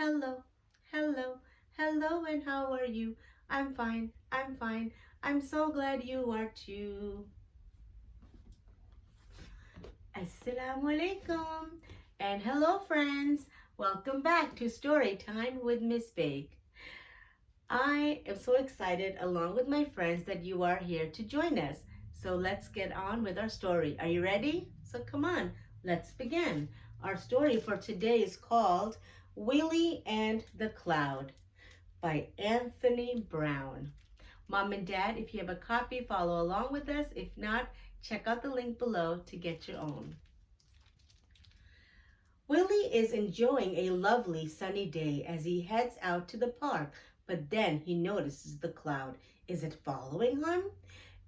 Hello, hello, hello, and how are you? I'm fine, I'm fine. I'm so glad you are too. Assalamu alaikum. And hello, friends. Welcome back to Story Time with Miss Bake. I am so excited, along with my friends, that you are here to join us. So let's get on with our story. Are you ready? So come on, let's begin. Our story for today is called Willy and the Cloud by Anthony Browne. Mom and Dad, if you have a copy, follow along with us. If not, check out the link below to get your own. Willy is enjoying a lovely sunny day as he heads out to the park, but then he notices the cloud. Is it following him?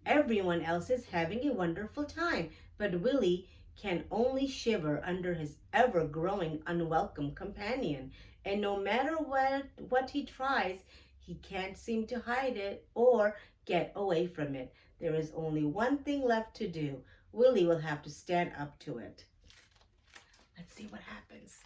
Everyone else is having a wonderful time, but Willy can only shiver under his ever-growing unwelcome companion. And no matter what he tries, he can't seem to hide it or get away from it. There is only one thing left to do. Willy will have to stand up to it. Let's see what happens.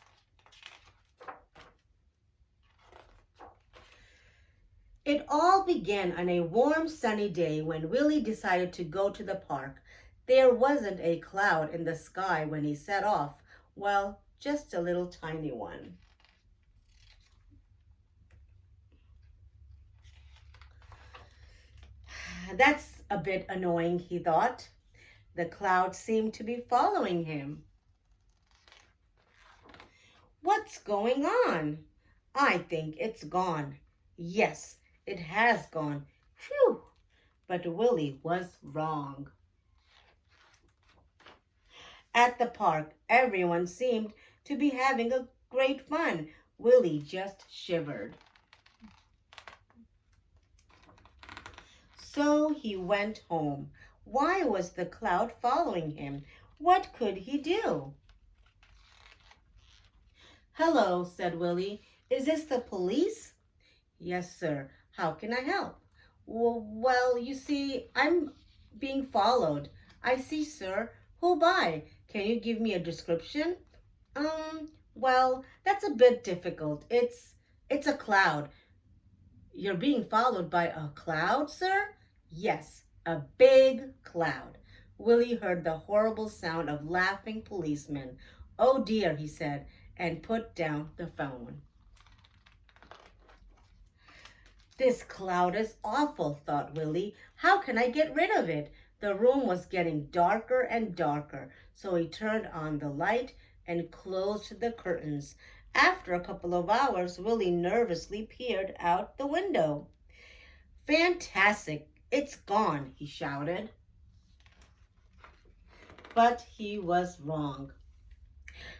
It all began on a warm, sunny day when Willy decided to go to the park. There wasn't a cloud in the sky when he set off. Well, just a little tiny one. That's a bit annoying, he thought. The cloud seemed to be following him. What's going on? I think it's gone. Yes, it has gone. Phew! But Willy was wrong. At the park, everyone seemed to be having a great fun. Willy just shivered. So he went home. Why was the cloud following him? What could he do? Hello, said Willy. Is this the police? Yes, sir. How can I help? Well, you see, I'm being followed. I see, sir. Who by? Can you give me a description? Well, that's a bit difficult. It's a cloud. You're being followed by a cloud, sir? Yes, a big cloud. Willy heard the horrible sound of laughing policemen. Oh dear, he said, and put down the phone. This cloud is awful, thought Willy. How can I get rid of it? The room was getting darker and darker, so he turned on the light and closed the curtains. After a couple of hours, Willy nervously peered out the window. Fantastic! It's gone, he shouted. But he was wrong.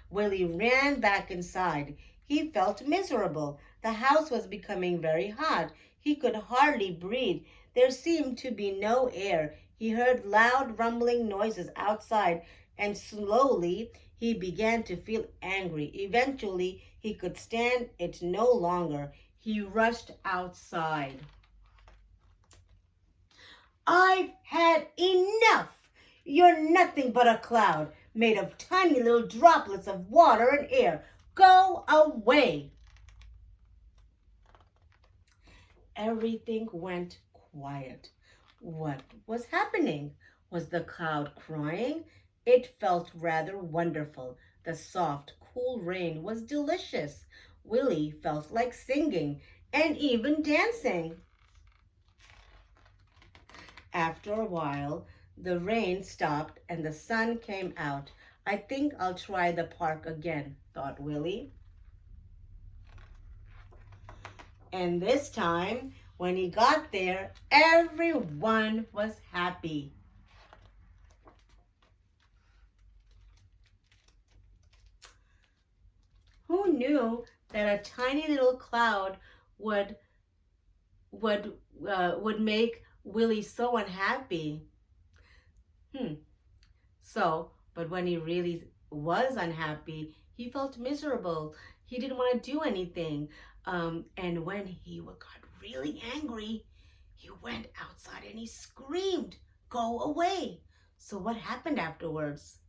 Willy ran back inside. He felt miserable. The house was becoming very hot. He could hardly breathe. There seemed to be no air. He heard loud rumbling noises outside, and slowly he began to feel angry. Eventually, he could stand it no longer. He rushed outside. I've had enough! You're nothing but a cloud made of tiny little droplets of water and air. Go away! Everything went quiet. What was happening? Was the cloud crying? It felt rather wonderful. The soft, cool rain was delicious. Willy felt like singing and even dancing. After a while, the rain stopped and the sun came out. I think I'll try the park again, thought Willy. And this time, when he got there, everyone was happy. Who knew that a tiny little cloud would make Willy so unhappy? But when he really was unhappy, he felt miserable. He didn't want to do anything. And when he got really angry, he went outside and he screamed, "Go away!" So what happened afterwards?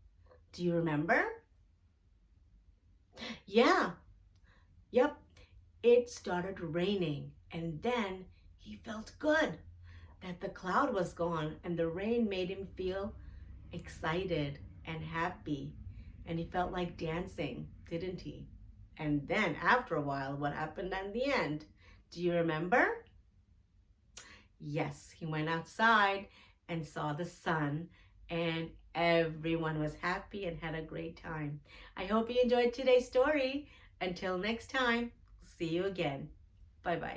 Do you remember? Yeah. Yep. it started raining, and then he felt good that the cloud was gone, and the rain made him feel excited and happy, and he felt like dancing, didn't he? And then after a while, what happened in the end? Do you remember? Yes, he went outside and saw the sun, and everyone was happy and had a great time. I hope you enjoyed today's story. Until next time, see you again. Bye-bye.